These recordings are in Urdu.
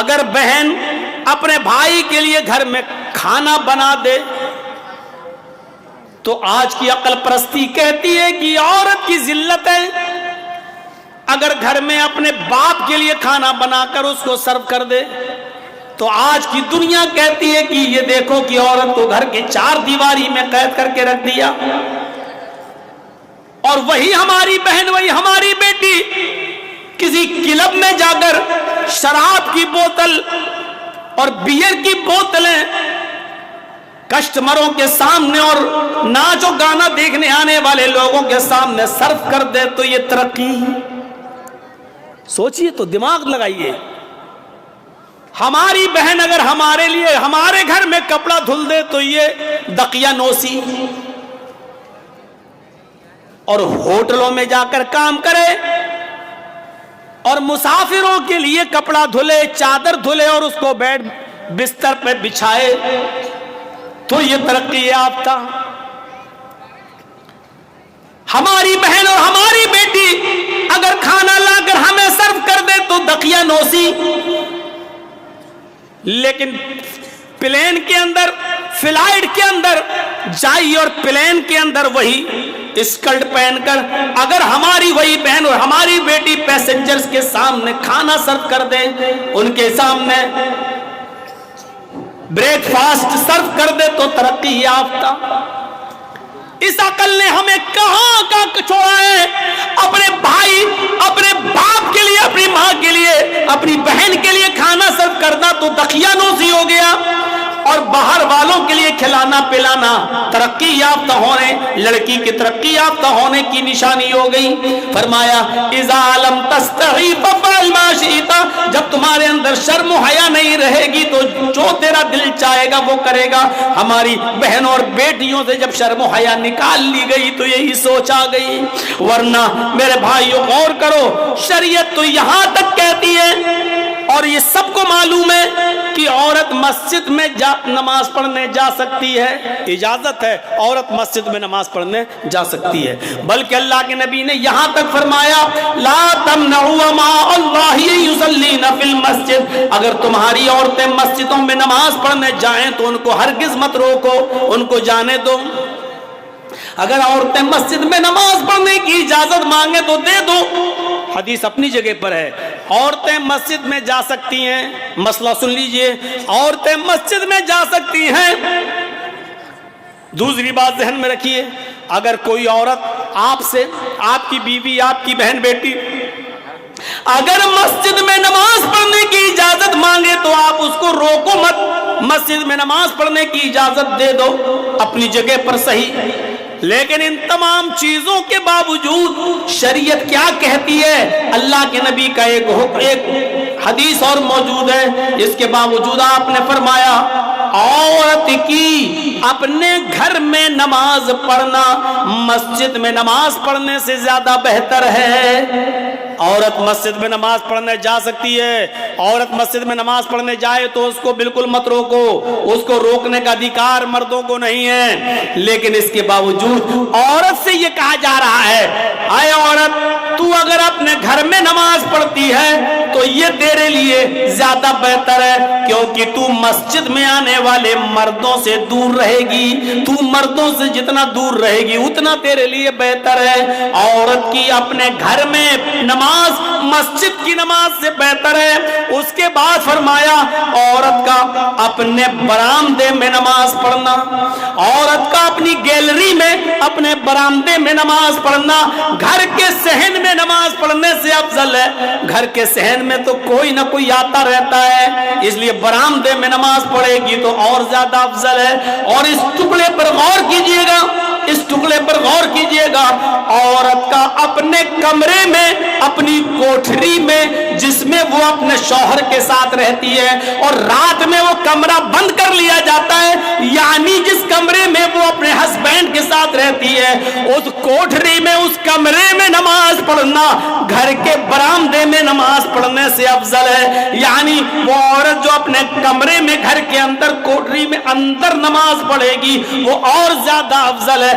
اگر بہن اپنے بھائی کے لیے گھر میں کھانا بنا دے تو آج کی عقل پرستی کہتی ہے کہ عورت کی ذلت ہے. اگر گھر میں اپنے باپ کے لیے کھانا بنا کر اس کو سرو کر دے تو آج کی دنیا کہتی ہے کہ یہ دیکھو کہ عورت کو گھر کے چار دیواری میں قید کر کے رکھ دیا. اور وہی ہماری بہن، وہی ہماری بیٹی کسی کلب میں جا کر شراب کی بوتل اور بیئر کی بوتلیں کسٹمروں کے سامنے اور ناچ و گانا دیکھنے آنے والے لوگوں کے سامنے سرو کر دے تو یہ ترقی؟ سوچئے تو، دماغ لگائیے. ہماری بہن اگر ہمارے لیے ہمارے گھر میں کپڑا دھل دے تو یہ دقیانوسی. اور ہوٹلوں میں جا کر کام کرے اور مسافروں کے لیے کپڑا دھلے، چادر دھلے اور اس کو بیڈ بستر پہ بچھائے تو یہ ترقی یافتہ. ہماری بہن اور ہماری بیٹی اگر کھانا لا کر ہمیں سرو کر دے تو دقیانوسی. لیکن پلین کے اندر، فلائٹ کے اندر جائی اور پلین کے اندر وہی اسکرٹ پہن کر اگر ہماری وہی بہن اور ہماری بیٹی پیسنجرز کے سامنے کھانا سرو کر دے، ان کے سامنے بریک فاسٹ سرو کر دے تو ترقی یافتہ. اس عقل نے ہمیں کہاں کا چھوڑا ہے؟ اپنے بھائی، اپنے باپ کے لیے، اپنی ماں کے لیے، اپنی بہن کے لیے کھانا سرو کرنا تو دقیانوسی ہو گیا. اور باہر والوں کے لیے کھلانا پلانا ترقی یافتہ ہونے، لڑکی کی ترقی یافتہ ہونے کی نشانی ہو گئی. فرمایا اذا لم تستحی فافعل ما شئت، جب تمہارے اندر شرم و حیا نہیں رہے گی تو جو تیرا دل چاہے گا وہ کرے گا. ہماری بہنوں اور بیٹیوں سے جب شرم و حیا نکال لی گئی تو یہی سوچ آ گئی. ورنہ میرے بھائیو غور کرو، شریعت تو یہاں تک کہتی ہے اور یہ سب کو معلوم ہے کہ عورت مسجد میں نماز پڑھنے جا سکتی ہے، اجازت ہے، عورت مسجد میں نماز پڑھنے جا سکتی ہے. بلکہ اللہ کے نبی نے یہاں تک فرمایا لا تمنعوا ماء اللہ یصلین فی المسجد، اگر تمہاری عورتیں مسجدوں میں نماز پڑھنے جائیں تو ان کو ہرگز مت روکو، ان کو جانے دو. اگر عورتیں مسجد میں نماز پڑھنے کی اجازت مانگے تو دے دو. حدیث اپنی جگہ پر ہے، عورتیں مسجد میں جا سکتی ہیں. مسئلہ سن لیجئے، عورتیں مسجد میں جا سکتی ہیں. دوسری بات ذہن میں رکھیے، اگر کوئی عورت آپ سے، آپ کی بیوی، آپ کی بہن بیٹی اگر مسجد میں نماز پڑھنے کی اجازت مانگے تو آپ اس کو روکو مت، مسجد میں نماز پڑھنے کی اجازت دے دو، اپنی جگہ پر صحیح. لیکن ان تمام چیزوں کے باوجود شریعت کیا کہتی ہے؟ اللہ کے نبی کا ایک حدیث اور موجود ہے، اس کے باوجود آپ نے فرمایا عورت کی اپنے گھر میں نماز پڑھنا مسجد میں نماز پڑھنے سے زیادہ بہتر ہے. عورت مسجد میں نماز پڑھنے جا سکتی ہے، عورت مسجد میں نماز پڑھنے جائے تو اس کو بالکل مت روکو، اس کو روکنے کا ادھیکار مردوں کو نہیں ہے. لیکن اس کے باوجود عورت سے یہ کہا جا رہا ہے اے عورت، تو اگر اپنے گھر میں نماز پڑھتی ہے تو یہ تیرے لیے زیادہ بہتر ہے، کیونکہ تو مسجد میں آنے والے مردوں سے دور رہے گی. تو مردوں سے جتنا دور رہے گی اتنا تیرے لیے بہتر ہے. عورت کی اپنے گھر میں نماز مسجد کی نماز سے بہتر ہے. اس کے بعد فرمایا عورت کا اپنے برآمدے میں نماز پڑھنا، عورت کا اپنی گیلری میں، اپنے برآمدے میں نماز پڑھنا گھر کے صحن میں نماز پڑھنے سے افضل ہے. گھر کے صحن میں تو کوئی نہ کوئی آتا رہتا ہے، اس لیے برآمدے میں نماز پڑھے گی تو اور زیادہ افضل ہے. اور اس ٹکڑے پر غور کیجئے گا، اس ٹکڑے پر غور کیجئے گا، عورت کا اپنے کمرے میں، اپنی کوٹھری میں جس میں وہ اپنے شوہر کے ساتھ رہتی ہے اور رات میں وہ کمرہ بند کر لیا جاتا ہے، یعنی جس کمرے میں وہ اپنے ہسبینڈ کے ساتھ رہتی ہے اس کوٹھری میں، اس کمرے میں نماز پڑھنا گھر کے برآمدے میں نماز پڑھنے سے افضل ہے. یعنی وہ عورت جو اپنے کمرے میں، گھر کے اندر، کوٹھری میں اندر نماز پڑھے گی وہ اور زیادہ افضل ہے.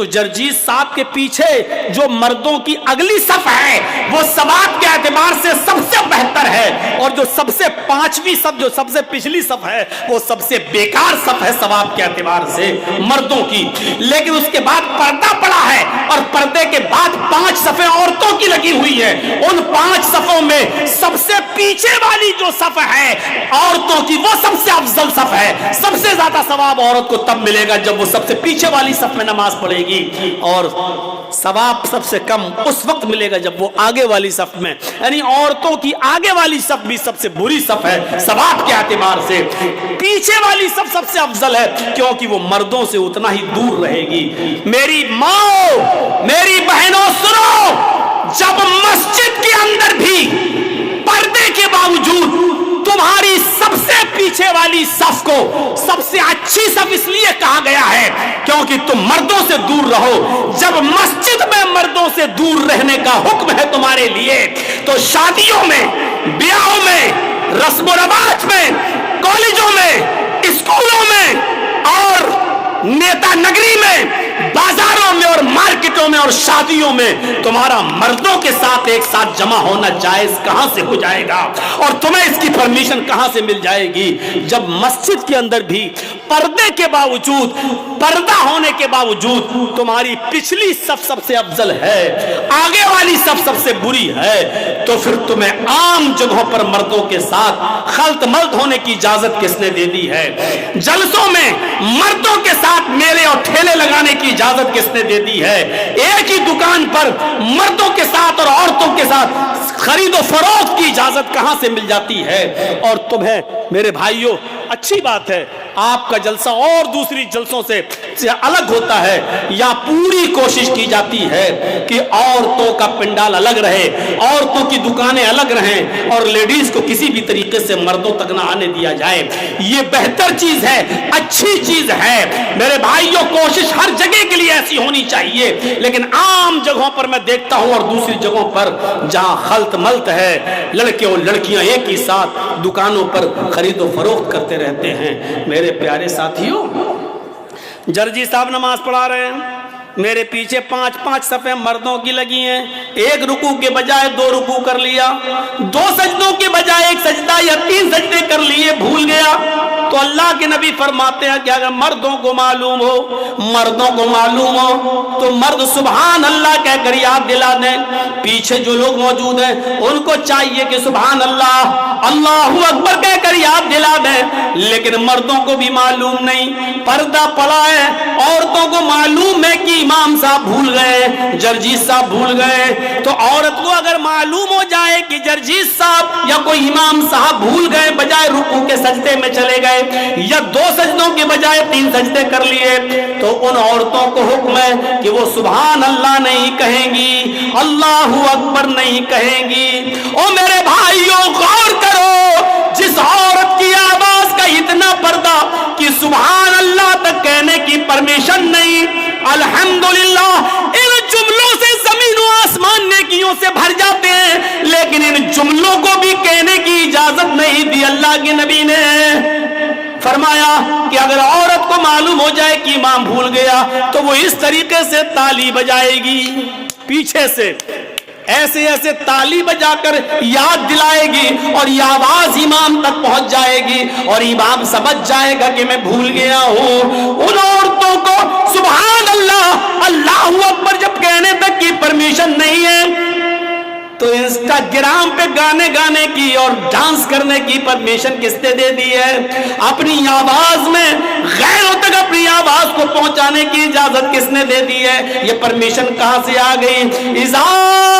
تو جرجیس صاحب کے پیچھے جو مردوں کی اگلی صف ہے وہ ثواب کے اعتبار سے سب سے بہتر ہے، اور جو سب سے پانچویں صف، جو سب سے پچھلی صف ہے، وہ سب سے بیکار صف ہے ثواب کے اعتبار سے مردوں کی۔ لیکن اس کے بعد پردہ پڑا ہے، اور پردے کے بعد 5 صفیں عورتوں کی لگی ہوئی ہے۔ ان 5 صفوں میں سب سے پیچھے والی جو صف ہے عورتوں کی، وہ سب سے افضل صف ہے۔ سب سے زیادہ ثواب عورت کو تب ملے گا جب وہ سب سے پیچھے والی صف میں نماز پڑھے گی، اور ثواب سب سے کم اس وقت ملے گا جب وہ آگے والی صف میں، یعنی عورتوں کی آگے والی صف بھی سب سے بری صف ہے ثواب کے اعتبار سے۔ پیچھے والی صف سب سے افضل ہے کیونکہ وہ مردوں سے اتنا ہی دور رہے گی۔ میری ماں، میری بہنوں سنو، جب مسجد کے اندر بھی پردے کے باوجود تمہاری سب سے پیچھے والی صف کو سب سے اچھی صف اس لیے کہا گیا ہے کیونکہ تم مردوں سے دور رہو۔ جب مسجد میں مردوں سے دور رہنے کا حکم ہے تمہارے لیے، تو شادیوں میں، بیاہوں میں، رسم و رواج میں، کالجوں میں، اسکولوں میں اور نیتا نگری میں، بازاروں میں اور مارکیٹوں میں اور شادیوں میں تمہارا مردوں کے ساتھ ایک ساتھ جمع ہونا جائز کہاں سے ہو جائے گا، اور تمہیں اس کی پرمیشن کہاں سے مل جائے گی جب مسجد کے اندر بھی پردے کے باوجود، پردہ ہونے کے باوجود تمہاری پچھلی صف سب سے افضل ہے، آگے والی صف سب سے بری ہے، تو پھر تمہیں عام جگہوں پر مردوں کے ساتھ خلط ملط ہونے کی اجازت کس نے دے دی ہے؟ جلسوں میں مردوں کے ساتھ میلے اور ٹھیلے لگانے کی اجازت کس نے دے دی ہے؟ ایک ہی دکان پر مردوں کے ساتھ اور عورتوں کے ساتھ خرید و فروخت کی اجازت کہاں سے مل جاتی ہے؟ اور تمہیں میرے بھائیوں اچھی بات ہے آپ کا جلسہ اور دوسری جلسوں سے الگ ہوتا ہے، یا پوری کوشش کی جاتی ہے کہ عورتوں کا پنڈال الگ رہے، عورتوں کی دکانیں الگ رہیں، اور لیڈیز کو کسی بھی طریقے سے مردوں تک نہ آنے دیا جائے۔ یہ بہتر چیز ہے، اچھی چیز ہے میرے بھائیوں، کوشش ہر جگہ کے لیے ایسی ہونی چاہیے، لیکن عام جگہوں پر میں دیکھتا ہوں اور دوسری جگہوں پر جہاں خلط ملط ہے، لڑکے اور لڑکیاں ایک ہی ساتھ دکانوں پر خرید و فروخت کرتے رہتے ہیں۔ میرے پیارے ساتھیوں، جرجی صاحب نماز پڑھا رہے ہیں، میرے پیچھے 5 صفیں مردوں کی لگی ہیں، ایک رکوع کے بجائے 2 رکوع کر لیا، 2 سجدوں کے بجائے 1 سجدہ یا 3 سجدے کر لیے، بھول گیا، تو اللہ کے نبی فرماتے ہیں کہ اگر مردوں کو معلوم ہو تو مرد سبحان اللہ کہہ کر یاد دلا دیں۔ پیچھے جو لوگ موجود ہیں ان کو چاہیے کہ سبحان اللہ، اللہ اکبر کہہ کر یاد دلا دیں، لیکن مردوں کو بھی معلوم نہیں، پردہ پڑا ہے، عورتوں کو معلوم ہے کہ امام صاحب بھول گئے، جرجیس صاحب بھول گئے، تو عورت کو اگر معلوم ہو جائے کہ جرجیس صاحب یا کوئی امام صاحب بھول گئے، بجائے رکوع کے سجدے میں چلے گئے یا 2 سجدوں کے بجائے 3 سجدے کر لیے، تو ان عورتوں کو حکم ہے کہ وہ سبحان اللہ نہیں کہیں گی، اللہ اکبر نہیں کہیں گی۔ او میرے بھائیوں غور کرو، جس عورت کی آواز کا اتنا پردہ کہ سبحان اللہ تک کہنے کی پرمیشن نہیں، الحمدللہ ان جملوں سے زمین و آسمان نیکیوں سے بھر جاتے ہیں، لیکن ان جملوں کو بھی کہنے کی اجازت نہیں دی۔ اللہ کے نبی نے فرمایا کہ اگر عورت کو معلوم ہو جائے کہ امام بھول گیا تو وہ اس طریقے سے تالی بجائے گی، پیچھے سے ایسے ایسے تالی بجا کر یاد دلائے گی، اور یہ آواز امام تک پہنچ جائے گی اور امام سمجھ جائے گا کہ میں بھول گیا ہوں۔ ان عورتوں کو سبحان اللہ، اللہ اکبر جب کہنے تک کی پرمیشن نہیں ہے تو انسٹاگرام پہ گانے کی اور ڈانس کرنے کی پرمیشن کس نے دے دی ہے؟ اپنی آواز میں غیروں تک اپنی آواز کو پہنچانے کی اجازت کس نے دے دی ہے؟ یہ پرمیشن کہاں سے آ گئی؟ اذا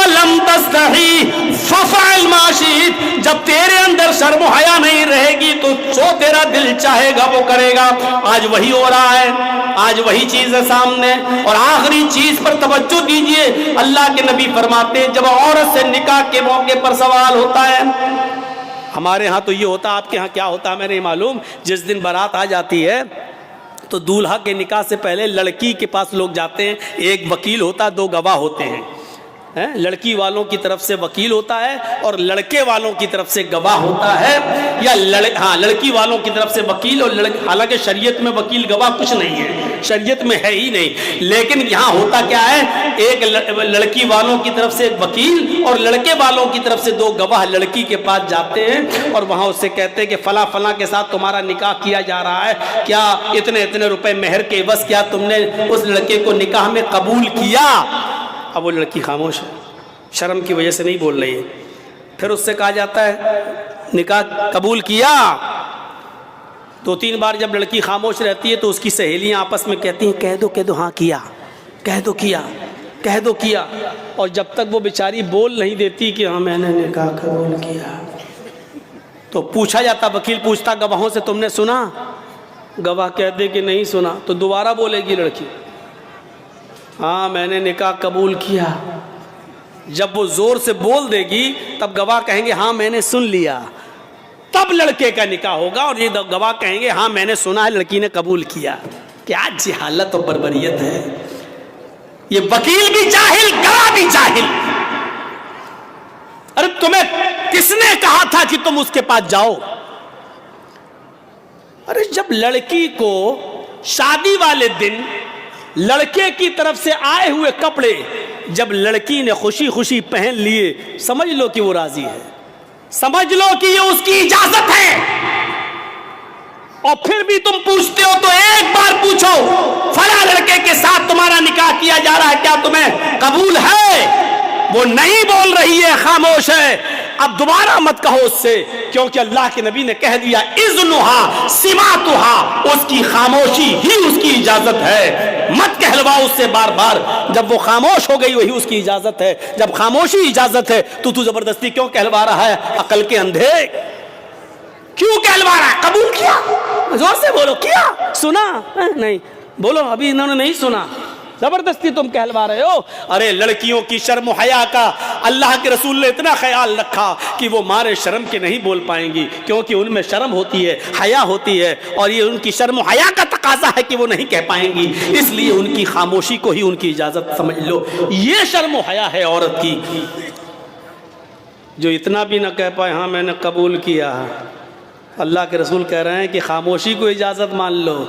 لم تستحی ففعل ما شئت، جب تیرے اندر شرم و حیا نہیں رہے گی تو جو تیرا دل چاہے گا وہ کرے گا۔ آج وہی ہو رہا ہے، آج وہی چیز ہے سامنے۔ اور آخری چیز پر توجہ دیجئے، اللہ کے نبی فرماتے ہیں جب عورت سے نکاح کے موقع پر سوال ہوتا ہے، ہمارے ہاں تو یہ ہوتا، آپ کے ہاں کیا ہوتا ہے میں نہیں معلوم، جس دن بارات آ جاتی ہے تو دولہا کے نکاح سے پہلے لڑکی کے پاس لوگ جاتے ہیں، ایک وکیل ہوتا ہے، 2 گواہ ہوتے ہیں، لڑکی والوں کی طرف سے وکیل ہوتا ہے اور لڑکے والوں کی طرف سے گواہ ہوتا ہے، یا لڑکی والوں کی طرف سے وکیل، اور حالانکہ شریعت میں وکیل گواہ کچھ نہیں ہے، شریعت میں ہے ہی نہیں. لیکن یہاں ہوتا کیا ہے, ایک لڑکی والوں کی طرف سے ایک وکیل اور لڑکے والوں کی طرف سے 2 گواہ لڑکی کے پاس جاتے ہیں اور وہاں اس سے کہتے ہیں کہ فلاں فلاں کے ساتھ تمہارا نکاح کیا جا رہا ہے, کیا اتنے روپے مہر کے عوض کیا تم نے اس لڑکے کو نکاح میں قبول کیا؟ اب وہ لڑکی خاموش ہے, شرم کی وجہ سے نہیں بول رہی ہے. پھر اس سے کہا جاتا ہے نکاح قبول کیا. 2-3 بار جب لڑکی خاموش رہتی ہے تو اس کی سہیلیاں آپس میں کہتی ہیں کہہ دو ہاں کیا, کہہ دو کیا. اور جب تک وہ بیچاری بول نہیں دیتی کہ ہاں میں نے نکاح قبول کیا, تو پوچھا جاتا, وکیل پوچھتا گواہوں سے تم نے سنا؟ گواہ کہتے کہ نہیں سنا. تو دوبارہ بولے گی لڑکی ہاں میں نے نکاح قبول کیا. جب وہ زور سے بول دے گی تب گواہ کہیں گے ہاں میں نے سن لیا, تب لڑکے کا نکاح ہوگا. اور یہ گواہ کہیں گے ہاں میں نے سنا ہے لڑکی نے قبول کیا. کیا جہالت اور بربریت ہے. یہ وکیل بھی جاہل, گواہ بھی جاہل. ارے تمہیں کس نے کہا تھا کہ تم اس کے پاس جاؤ؟ ارے جب لڑکی کو شادی والے دن لڑکے کی طرف سے آئے ہوئے کپڑے جب لڑکی نے خوشی خوشی پہن لیے, سمجھ لو کہ وہ راضی ہے, سمجھ لو کہ یہ اس کی اجازت ہے. اور پھر بھی تم پوچھتے ہو تو ایک بار پوچھو فلاں لڑکے کے ساتھ تمہارا نکاح کیا جا رہا ہے, کیا تمہیں قبول ہے؟ وہ نہیں بول رہی ہے, خاموش ہے. اب دوبارہ مت کہو اس سے, کیونکہ اللہ کے نبی نے کہہ دیا اذنھا سماعتھا, اس کی خاموشی ہی اس کی اجازت ہے. مت کہلواؤ اس سے بار بار. جب وہ خاموش ہو گئی وہی اس کی اجازت ہے. جب خاموشی اجازت ہے تو زبردستی کیوں کہلوا رہا ہے؟ عقل کے اندھے کیوں کہلوا رہا ہے؟ قبول کیا, زور سے بولو, کیا سنا نہیں, بولو ابھی انہوں نے نہیں سنا, زبردستی تم کہلوا رہے ہو. ارے لڑکیوں کی شرم و حیا کا اللہ کے رسول نے اتنا خیال رکھا کہ وہ مارے شرم کے نہیں بول پائیں گی, کیونکہ ان میں شرم ہوتی ہے, حیا ہوتی ہے, اور یہ ان کی شرم و حیا کا تقاضا ہے کہ وہ نہیں کہہ پائیں گی. اس لیے ان کی خاموشی کو ہی ان کی اجازت سمجھ لو. یہ شرم و حیا ہے عورت کی, جو اتنا بھی نہ کہہ پائے ہاں میں نے قبول کیا. اللہ کے رسول کہہ رہے ہیں کہ خاموشی کو اجازت مان لو.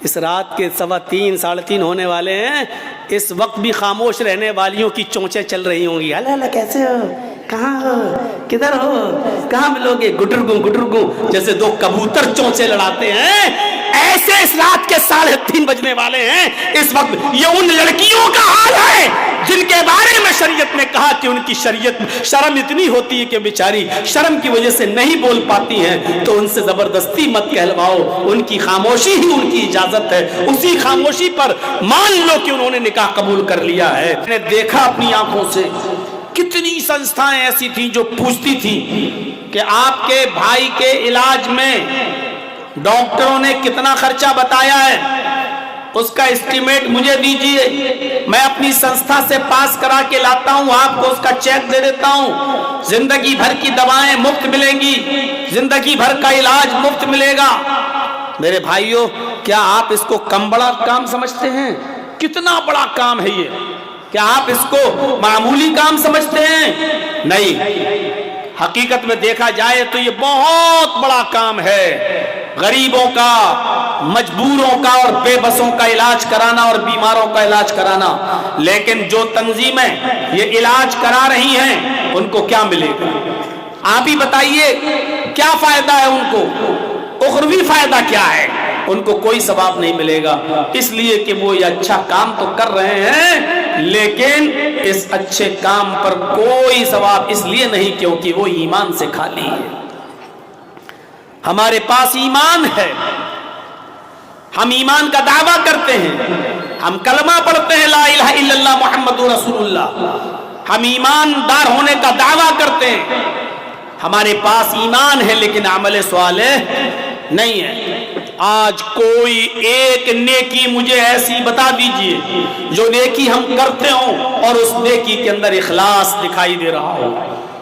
اس رات کے 3:15 3:30 ہونے والے ہیں, اس وقت بھی خاموش رہنے والیوں کی چونچیں چل رہی ہوں گی. اللہ اللہ کیسے ہو, کہاں ہو, کدھر ہو, کہاں ملو گے, گٹرگوں جیسے 2 کبوتر چونچیں لڑاتے ہیں, ایسے اس رات کے 3:30 بجنے والے ہیں. اس وقت یہ ان لڑکیوں کا حال ہے جن کے بارے میں شریعت نے کہا کہ ان کی شرم اتنی ہوتی ہے کہ بیچاری شرم کی وجہ سے نہیں بول پاتی ہیں. تو ان سے زبردستی مت کہلواؤ, ان کی خاموشی ہی ان کی اجازت ہے. اسی خاموشی پر مان لو کہ انہوں نے نکاح قبول کر لیا ہے. میں نے دیکھا اپنی آنکھوں سے کتنی سنستھائیں ایسی تھیں جو پوچھتی تھیں کہ آپ کے بھائی کے علاج میں ڈاکٹروں نے کتنا خرچہ بتایا ہے, اس کا اسٹیمیٹ مجھے دیجئے, میں اپنی سنستھا سے پاس کرا کے لاتا ہوں, آپ کو اس کا چیک دے دیتا ہوں. زندگی بھر کی دوائیں مفت ملیں گی, زندگی بھر کا علاج مفت ملے گا. میرے بھائیوں, کیا آپ اس کو کم بڑا کام سمجھتے ہیں؟ کتنا بڑا کام ہے یہ. کیا آپ اس کو معمولی کام سمجھتے ہیں؟ نہیں, حقیقت میں دیکھا جائے تو یہ بہت بڑا کام ہے. غریبوں کا, مجبوروں کا اور بے بسوں کا علاج کرانا اور بیماروں کا علاج کرانا. لیکن جو تنظیمیں یہ علاج کرا رہی ہیں ان کو کیا ملے گا؟ آپ ہی بتائیے, کیا فائدہ ہے ان کو؟ اخروی فائدہ کیا ہے؟ ان کو کوئی ثواب نہیں ملے گا, اس لیے کہ وہ یہ اچھا کام تو کر رہے ہیں لیکن اس اچھے کام پر کوئی ثواب اس لیے نہیں کیونکہ وہ ایمان سے خالی ہے. ہمارے پاس ایمان ہے, ہم ایمان کا دعویٰ کرتے ہیں, ہم کلمہ پڑھتے ہیں لا الہ الا اللہ محمد رسول اللہ, ہم ایماندار ہونے کا دعویٰ کرتے ہیں, ہمارے پاس ایمان ہے لیکن عمل صالح نہیں ہے. آج کوئی ایک نیکی مجھے ایسی بتا دیجئے جو نیکی ہم کرتے ہوں اور اس نیکی کے اندر اخلاص دکھائی دے رہا ہو.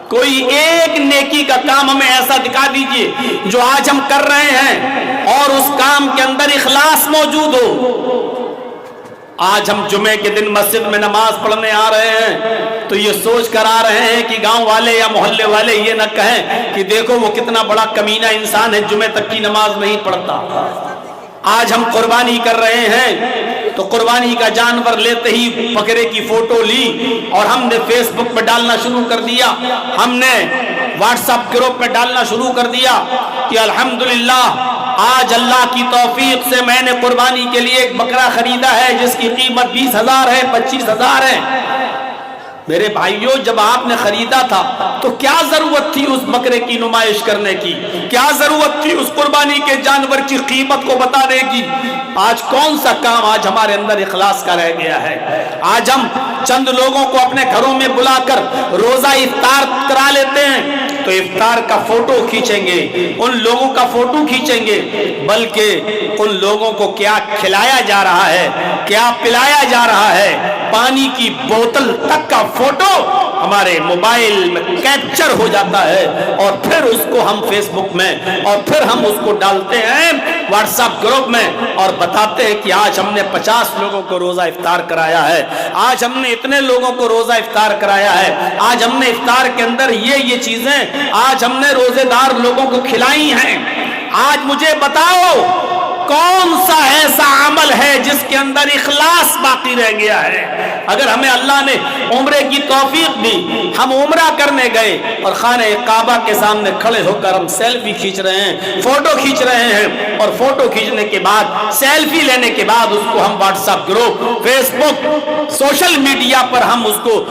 کوئی ایک نیکی کا کام ہمیں ایسا دکھا دیجئے جو آج ہم کر رہے ہیں اور اس کام کے اندر اخلاص موجود ہو. آج ہم جمعے کے دن مسجد میں نماز پڑھنے آ رہے ہیں تو یہ سوچ کر آ رہے ہیں کہ گاؤں والے یا محلے والے یہ نہ کہیں کہ دیکھو وہ کتنا بڑا کمینہ انسان ہے, جمعے تک کی نماز نہیں پڑھتا. آج ہم قربانی کر رہے ہیں تو قربانی کا جانور لیتے ہی بکرے کی فوٹو لی اور ہم نے فیس بک پہ ڈالنا شروع کر دیا, ہم نے واٹس ایپ گروپ پہ ڈالنا شروع کر دیا کہ الحمدللہ آج اللہ کی توفیق سے میں نے قربانی کے لیے ایک بکرا خریدا ہے جس کی قیمت 20,000 ہے, 25,000 ہے. میرے بھائیوں, جب آپ نے خریدا تھا تو کیا ضرورت تھی اس بکرے کی نمائش کرنے کی؟ کیا ضرورت تھی اس قربانی کے جانور کی قیمت کو بتانے کی؟ آج کون سا کام آج ہمارے اندر اخلاص کا رہ گیا ہے؟ آج ہم چند لوگوں کو اپنے گھروں میں بلا کر روزہ افطار کرا لیتے ہیں تو افطار کا فوٹو کھینچیں گے, ان لوگوں کا فوٹو کھینچیں گے, بلکہ ان لوگوں کو کیا کھلایا جا رہا ہے, کیا پلایا جا رہا ہے, پانی کی بوتل تک کا فوٹو ہمارے موبائل میں کیپچر ہو جاتا ہے اور پھر اس کو ہم فیس بک میں اور پھر ہم اس کو ڈالتے ہیں واٹس ایپ گروپ میں اور بتاتے ہیں کہ آج ہم نے 50 لوگوں کو روزہ افطار کرایا ہے, آج ہم نے اتنے لوگوں کو روزہ افطار کرایا ہے, آج ہم نے افطار کے اندر یہ چیزیں آج ہم نے روزے دار لوگوں کو کھلائی ہیں. آج مجھے بتاؤ کون سا ایسا عمل ہے جس کے اندر اخلاص باقی رہ گیا ہے؟ اگر ہمیں اللہ نے عمرے کی توفیق دی, ہم عمرہ کرنے گئے اور خانہ کعبہ کے سامنے کھڑے ہو کر ہم سیلفی کھینچ رہے ہیں, فوٹو کھینچ رہے ہیں, اور فوٹو کھینچنے کے بعد سیلفی لینے کے بعد اس کو ہم واٹس ایپ گروپ, فیس بک, سوشل میڈیا پر ہم اس کو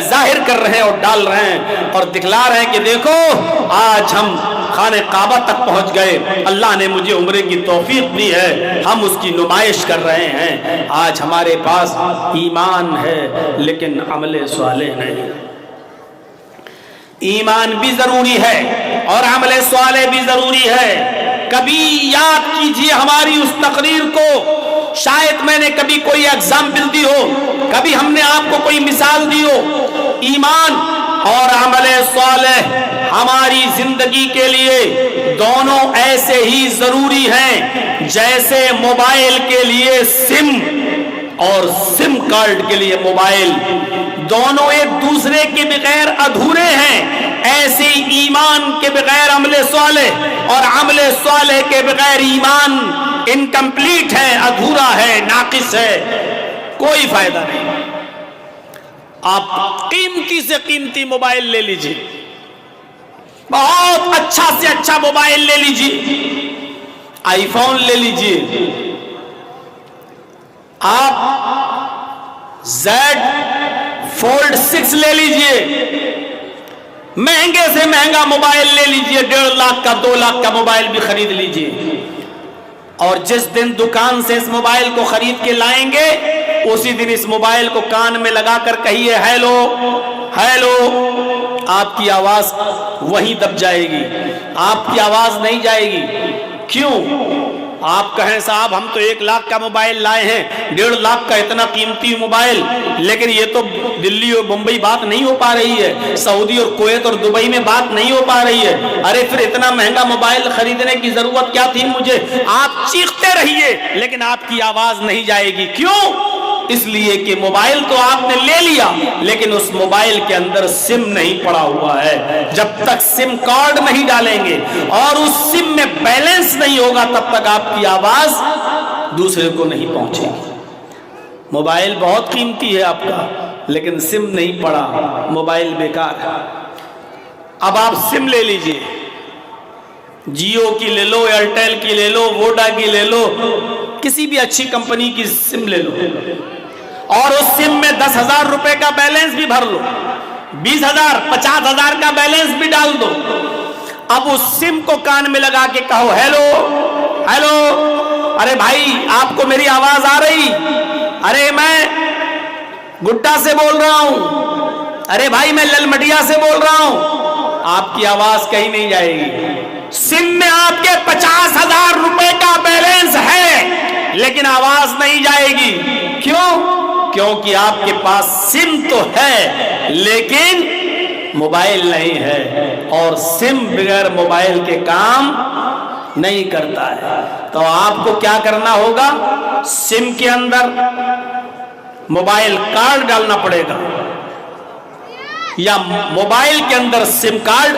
ظاہر کر رہے ہیں اور ڈال رہے ہیں اور دکھلا رہے ہیں کہ دیکھو آج ہم خانہ کعبہ تک پہنچ گئے, اللہ نے مجھے عمرے کی توفیق دی ہے, ہم اس کی نمائش کر رہے ہیں. آج ہمارے پاس ایمان ہے لیکن عمل صالح نہیں. ایمان بھی ضروری ہے اور عمل صالح بھی ضروری ہے. کبھی یاد کیجئے ہماری اس تقریر کو, شاید میں نے کبھی کوئی ایگزامپل دی ہو, کبھی ہم نے آپ کو کوئی مثال دی ہو. ایمان اور عمل صالح ہماری زندگی کے لیے دونوں ایسے ہی ضروری ہیں جیسے موبائل کے لیے سم اور سم کارڈ کے لیے موبائل, دونوں ایک دوسرے کے بغیر ادھورے ہیں. ایسے ایمان کے بغیر عمل صالح اور عمل صالح کے بغیر ایمان انکمپلیٹ ہے, ادھورا ہے, ناقص ہے, کوئی فائدہ نہیں. آپ قیمتی سے قیمتی موبائل لے لیجئے, بہت اچھا سے اچھا موبائل لے لیجئے, آئی فون لے لیجئے, آپ زیڈ فولڈ 6 لے لیجئے, مہنگے سے مہنگا موبائل لے لیجئے, 1.5 لاکھ کا 2 لاکھ کا موبائل بھی خرید لیجئے, اور جس دن دکان سے اس موبائل کو خرید کے لائیں گے اسی دن اس موبائل کو کان میں لگا کر کہیے ہیلو ہیلو, آپ کی آواز وہیں دب جائے گی, آپ کی آواز نہیں جائے گی. کیوں؟ آپ کہیں صاحب ہم تو 1 لاکھ کا موبائل لائے ہیں, 1.5 لاکھ کا اتنا قیمتی موبائل, لیکن یہ تو دلی اور بمبئی بات نہیں ہو پا رہی ہے, سعودی اور کویت اور دبئی میں بات نہیں ہو پا رہی ہے. ارے پھر اتنا مہنگا موبائل خریدنے کی ضرورت کیا تھی مجھے؟ آپ چیختے رہیے لیکن آپ کی آواز نہیں جائے گی. کیوں؟ اس لیے کہ موبائل تو آپ نے لے لیا لیکن اس موبائل کے اندر سم نہیں پڑا ہوا ہے. جب تک سم کارڈ نہیں ڈالیں گے اور اس سم میں بیلنس نہیں ہوگا تب تک آپ کی آواز دوسرے کو نہیں پہنچے گی. موبائل بہت قیمتی ہے آپ کا لیکن سم نہیں پڑا, موبائل بیکار ہے. اب آپ سم لے لیجئے, جیو کی لے لو, ایئرٹیل کی لے لو, ووڈا کی لے لو, کسی بھی اچھی کمپنی کی سم لے لو اور اس سم میں 10,000 روپے کا بیلنس بھی بھر لو, 20,000 50,000 کا بیلنس بھی ڈال دو. اب اس سم کو کان میں لگا کے کہو ہیلو ہیلو, ارے بھائی آپ کو میری آواز آ رہی؟ ارے میں گڈا سے بول رہا ہوں, ارے بھائی میں للمڈیا سے بول رہا ہوں, آپ کی آواز کہیں نہیں جائے گی. سم میں آپ کے 50,000 روپے کا بیلنس ہے لیکن آواز نہیں جائے گی. کیوں؟ کیونکہ آپ کے پاس سم تو ہے لیکن موبائل نہیں ہے, اور سم بغیر موبائل کے کام نہیں کرتا ہے. تو آپ کو کیا کرنا ہوگا؟ سم کے اندر موبائل کارڈ ڈالنا پڑے گا یا موبائل کے اندر سم کارڈ